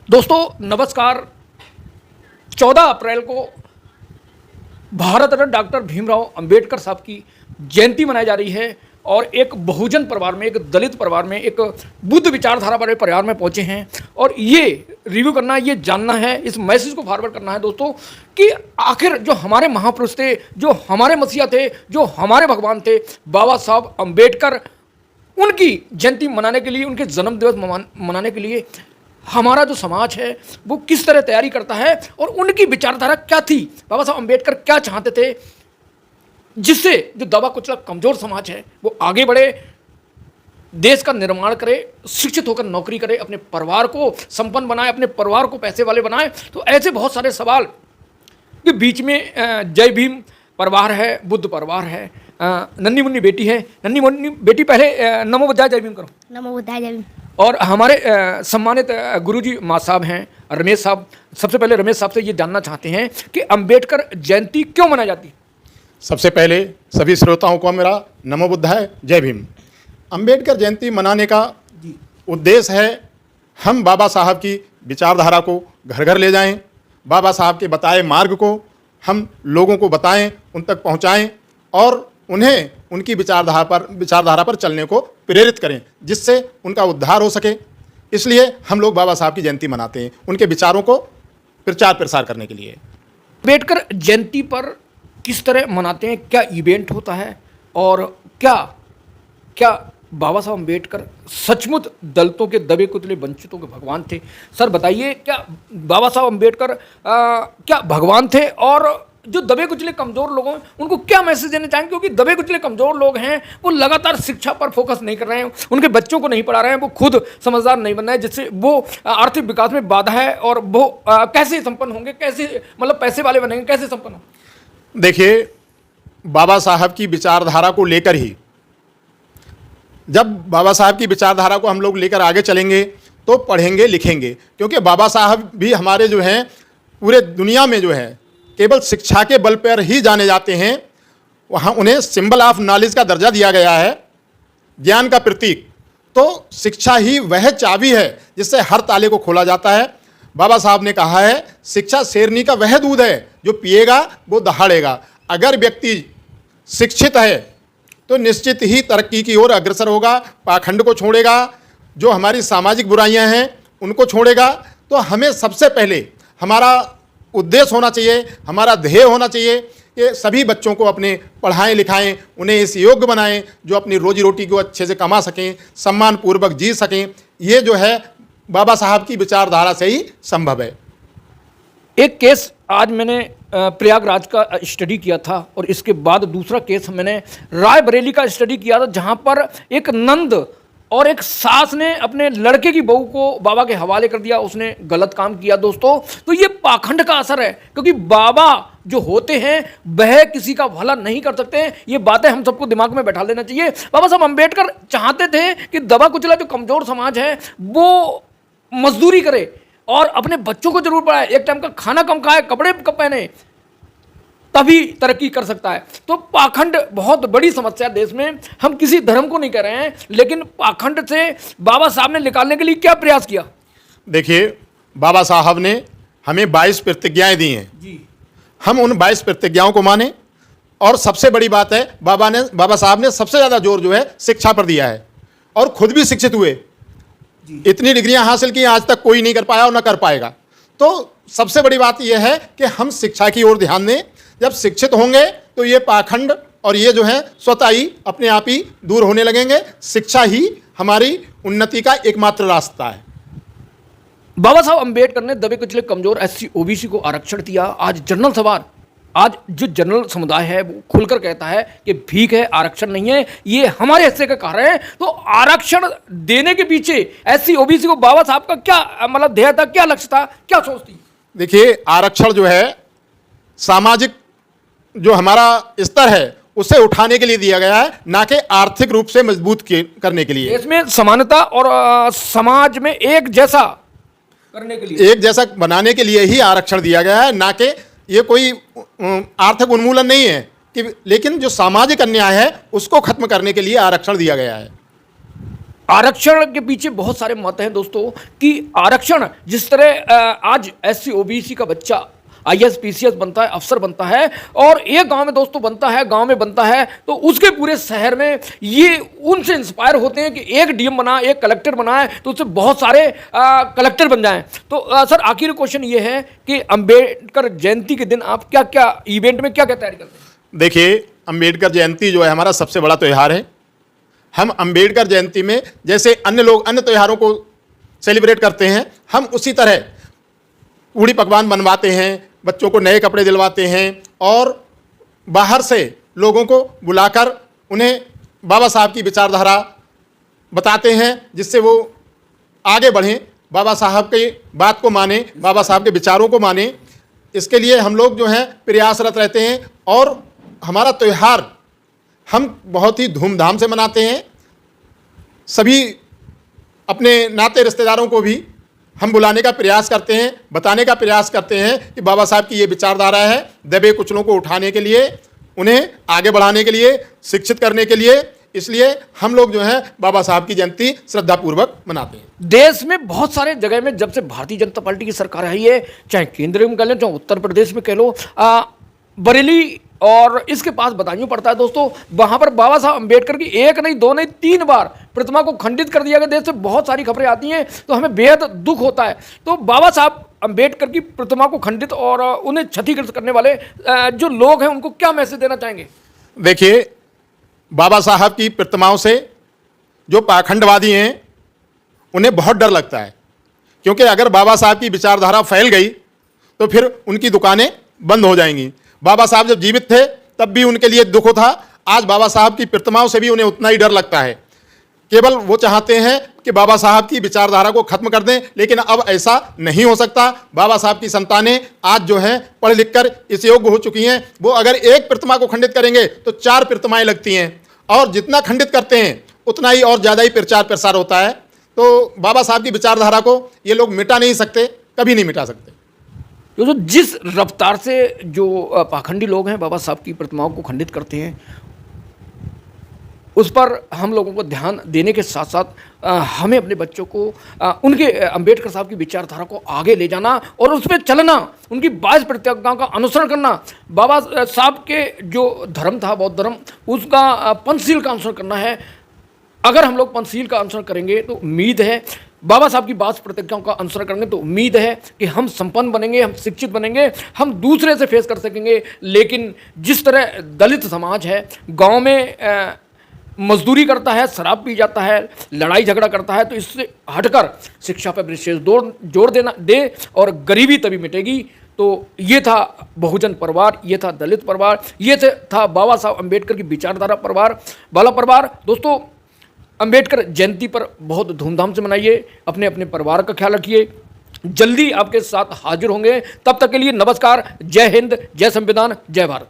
दोस्तों नमस्कार। 14 अप्रैल को भारत रत्न डॉक्टर भीमराव अंबेडकर साहब की जयंती मनाई जा रही है और एक बहुजन परिवार में, एक दलित परिवार में, एक बुद्ध विचारधारा वाले परिवार में पहुंचे हैं और ये रिव्यू करना, ये जानना है, इस मैसेज को फॉरवर्ड करना है दोस्तों कि आखिर जो हमारे महापुरुष थे, जो हमारे मसीहा थे, जो हमारे भगवान थे, बाबा साहब अंबेडकर, उनकी जयंती मनाने के लिए, उनके जन्म दिवस मनाने के लिए हमारा जो समाज है वो किस तरह तैयारी करता है और उनकी विचारधारा क्या थी, बाबा साहब अंबेडकर क्या चाहते थे, जिससे जो दबा कुचला कमजोर समाज है वो आगे बढ़े, देश का निर्माण करे, शिक्षित होकर नौकरी करे, अपने परिवार को संपन्न बनाए, अपने परिवार को पैसे वाले बनाए। तो ऐसे बहुत सारे सवाल के बीच में जय भीम परिवार है, बुद्ध परिवार है, नन्ही मुन्नी बेटी है। नन्ही मुन्नी बेटी पहले नमो बुद्धाय जय भीम करो। नमो बुद्धाय जय भीम। और हमारे सम्मानित गुरुजी माँ साहब हैं, रमेश साहब। सबसे पहले रमेश साहब से ये जानना चाहते हैं कि अंबेडकर जयंती क्यों मनाई जाती है। सबसे पहले सभी श्रोताओं को मेरा नमो बुद्धाय जय भीम। अंबेडकर जयंती मनाने का उद्देश्य है हम बाबा साहब की विचारधारा को घर घर ले जाएं, बाबा साहब के बताए मार्ग को हम लोगों को बताएं, उन तक पहुंचाएं और उन्हें उनकी विचारधारा पर चलने को प्रेरित करें, जिससे उनका उद्धार हो सके। इसलिए हम लोग बाबा साहब की जयंती मनाते हैं, उनके विचारों को प्रचार प्रसार करने के लिए। अंबेडकर जयंती पर किस तरह मनाते हैं, क्या इवेंट होता है और क्या बाबा साहब अंबेडकर सचमुच दलितों के दबे कुचले वंचितों के भगवान थे। सर बताइए, क्या बाबा साहब अंबेडकर क्या भगवान थे और जो दबे कुचले कमज़ोर लोग हैं उनको क्या मैसेज देना चाहेंगे, क्योंकि दबे कुचले कमज़ोर लोग हैं वो लगातार शिक्षा पर फोकस नहीं कर रहे हैं, उनके बच्चों को नहीं पढ़ा रहे हैं, वो खुद समझदार नहीं बन रहे हैं, जिससे वो आर्थिक विकास में बाधा है और वो कैसे संपन्न होंगे, कैसे मतलब पैसे वाले बनेंगे, कैसे संपन्न होंगे। देखिए, बाबा साहब की विचारधारा को लेकर ही, जब बाबा साहब की विचारधारा को हम लोग लेकर आगे चलेंगे तो पढ़ेंगे लिखेंगे, क्योंकि बाबा साहब भी हमारे जो हैं पूरे दुनिया में जो है केवल शिक्षा के बल पर ही जाने जाते हैं। वहाँ उन्हें सिंबल ऑफ नॉलेज का दर्जा दिया गया है, ज्ञान का प्रतीक। तो शिक्षा ही वह चाबी है जिससे हर ताले को खोला जाता है। बाबा साहब ने कहा है, शिक्षा शेरनी का वह दूध है जो पिएगा वो दहाड़ेगा। अगर व्यक्ति शिक्षित है तो निश्चित ही तरक्की की ओर अग्रसर होगा, पाखंड को छोड़ेगा, जो हमारी सामाजिक बुराइयां हैं उनको छोड़ेगा। तो हमें सबसे पहले हमारा उद्देश्य होना चाहिए, हमारा ध्येय होना चाहिए कि सभी बच्चों को अपने पढ़ाएं लिखाएं, उन्हें इस योग्य बनाएं जो अपनी रोजी रोटी को अच्छे से कमा सकें, सम्मान पूर्वक जी सकें। ये जो है बाबा साहब की विचारधारा से ही संभव है। एक केस आज मैंने प्रयागराज का स्टडी किया था और इसके बाद दूसरा केस मैंने रायबरेली का स्टडी किया था, जहाँ पर एक नंद और एक सास ने अपने लड़के की बहू को बाबा के हवाले कर दिया, उसने गलत काम किया। दोस्तों तो ये पाखंड का असर है, क्योंकि बाबा जो होते हैं वह किसी का भला नहीं कर सकते हैं। ये बातें हम सबको दिमाग में बैठा लेना चाहिए। बाबा साहब अंबेडकर चाहते थे कि दबा कुचला जो कमज़ोर समाज है वो मजदूरी करे और अपने बच्चों को जरूर पढ़ाए, एक टाइम का खाना कम खाए, कपड़े कम पहने, तभी तरक्की कर सकता है। तो पाखंड बहुत बड़ी समस्या देश में। हम किसी धर्म को नहीं कह रहे हैं, लेकिन पाखंड से बाबा साहब ने निकालने के लिए क्या प्रयास किया। देखिए, बाबा साहब ने हमें 22 प्रतिज्ञाएं दी हैं जी। हम उन 22 प्रतिज्ञाओं को माने। और सबसे बड़ी बात है, बाबा साहब ने सबसे ज़्यादा जोर जो है शिक्षा पर दिया है और खुद भी शिक्षित हुए। इतनी डिग्रियां हासिल की आज तक कोई नहीं कर पाया और ना कर पाएगा। तो सबसे बड़ी बात यह है कि हम शिक्षा की ओर ध्यान दें। जब शिक्षित होंगे तो ये पाखंड और ये जो है स्वतः ही अपने आप ही दूर होने लगेंगे। शिक्षा ही हमारी उन्नति का एकमात्र रास्ता है। बाबा साहब अंबेडकर ने दबे कुचले कमजोर SC OBC को आरक्षण दिया। आज जनरल सवाल, आज जो जनरल समुदाय है वो खुलकर कहता है कि भीख है, आरक्षण नहीं है, ये हमारे हिस्से का कार्य है। तो आरक्षण देने के पीछे SC OBC को बाबा साहब का क्या मतलब ध्येय था, क्या लक्ष्य था, क्या सोच थी। देखिए, आरक्षण जो है सामाजिक जो हमारा स्तर है उसे उठाने के लिए दिया गया है, ना कि आर्थिक रूप से मजबूत करने के लिए। इसमें समानता और समाज में एक जैसा करने के लिए, एक जैसा बनाने के लिए ही आरक्षण दिया गया है, ना कि ये कोई आर्थिक उन्मूलन नहीं है कि, लेकिन जो सामाजिक अन्याय है उसको खत्म करने के लिए आरक्षण दिया गया है। आरक्षण के पीछे बहुत सारे मत हैं दोस्तों कि आरक्षण जिस तरह आज एससी ओबीसी का बच्चा आईएएस पीसीएस बनता है, अफसर बनता है और एक गांव में दोस्तों बनता है, गांव में बनता है तो उसके पूरे शहर में ये उनसे इंस्पायर होते हैं कि एक डीएम बना, एक कलेक्टर बना है तो उससे बहुत सारे कलेक्टर बन जाएं। तो सर आखिर क्वेश्चन ये है कि अंबेडकर जयंती के दिन आप क्या क्या इवेंट में क्या क्या तैयारी करते हैं? देखिए, अंबेडकर जयंती जो है हमारा सबसे बड़ा त्यौहार है। हम अंबेडकर जयंती में जैसे अन्य लोग अन्य त्योहारों को सेलिब्रेट करते हैं, हम उसी तरह पूड़ी पकवान बनवाते हैं, बच्चों को नए कपड़े दिलवाते हैं और बाहर से लोगों को बुलाकर उन्हें बाबा साहब की विचारधारा बताते हैं जिससे वो आगे बढ़ें, बाबा साहब की बात को माने, बाबा साहब के विचारों को माने। इसके लिए हम लोग जो हैं प्रयासरत रहते हैं और हमारा त्यौहार हम बहुत ही धूमधाम से मनाते हैं। सभी अपने नाते रिश्तेदारों को भी हम बुलाने का प्रयास करते हैं, बताने का प्रयास करते हैं कि बाबा साहब की ये विचारधारा है, दबे कुचलों को उठाने के लिए, उन्हें आगे बढ़ाने के लिए, शिक्षित करने के लिए। इसलिए हम लोग जो है बाबा साहब की जयंती श्रद्धापूर्वक मनाते हैं। देश में बहुत सारे जगह में जब से भारतीय जनता पार्टी की सरकार आई है, चाहे केंद्र में कह लो, चाहे उत्तर प्रदेश में कह लो, बरेली और इसके पास बदायूं पड़ता है दोस्तों, वहां पर बाबा साहब अंबेडकर की एक नहीं, दो नहीं, 3 बार प्रतिमा को खंडित कर दिया गया। देश से बहुत सारी खबरें आती हैं तो हमें बेहद दुख होता है। तो बाबा साहब अंबेडकर की प्रतिमा को खंडित और उन्हें क्षतिग्रस्त करने वाले जो लोग हैं उनको क्या मैसेज देना चाहेंगे? देखिए, बाबा साहब की प्रतिमाओं से जो पाखंडवादी हैं उन्हें बहुत डर लगता है, क्योंकि अगर बाबा साहब की विचारधारा फैल गई तो फिर उनकी दुकानें बंद हो जाएंगी। बाबा साहब जब जीवित थे तब भी उनके लिए दुख था, आज बाबा साहब की प्रतिमाओं से भी उन्हें उतना ही डर लगता है। केवल वो चाहते हैं कि बाबा साहब की विचारधारा को खत्म कर दें, लेकिन अब ऐसा नहीं हो सकता। बाबा साहब की संतानें आज जो हैं पढ़ लिख कर इस योग्य हो चुकी हैं। वो अगर एक प्रतिमा को खंडित करेंगे तो 4 प्रतिमाएं लगती हैं और जितना खंडित करते हैं उतना ही और ज़्यादा ही प्रचार प्रसार होता है। तो बाबा साहब की विचारधारा को ये लोग मिटा नहीं सकते, कभी नहीं मिटा सकते। तो जिस रफ्तार से जो पाखंडी लोग हैं बाबा साहब की प्रतिमाओं को खंडित करते हैं, उस पर हम लोगों को ध्यान देने के साथ साथ हमें अपने बच्चों को उनके अंबेडकर साहब की विचारधारा को आगे ले जाना और उस पर चलना, उनकी 22 प्रतिज्ञाओं का अनुसरण करना, बाबा साहब के जो धर्म था बौद्ध धर्म, उसका पंचशील का अनुसरण करना है। अगर हम लोग पंचशील का अनुसरण करेंगे तो उम्मीद है, बाबा साहब की 22 प्रतिज्ञाओं का अनुसरण करेंगे तो उम्मीद है कि हम संपन्न बनेंगे, हम शिक्षित बनेंगे, हम दूसरे से फेस कर सकेंगे। लेकिन जिस तरह दलित समाज है, गांव में मजदूरी करता है, शराब पी जाता है, लड़ाई झगड़ा करता है, तो इससे हटकर शिक्षा पर विशेष जोर देना दे और गरीबी तभी मिटेगी। तो ये था बहुजन परिवार, ये था दलित परिवार, ये था बाबा साहब अंबेडकर की विचारधारा परिवार वाला परिवार। दोस्तों, अंबेडकर जयंती पर बहुत धूमधाम से मनाइए, अपने अपने परिवार का ख्याल रखिए। जल्दी आपके साथ हाजिर होंगे, तब तक के लिए नमस्कार, जय हिंद, जय संविधान, जय भारत।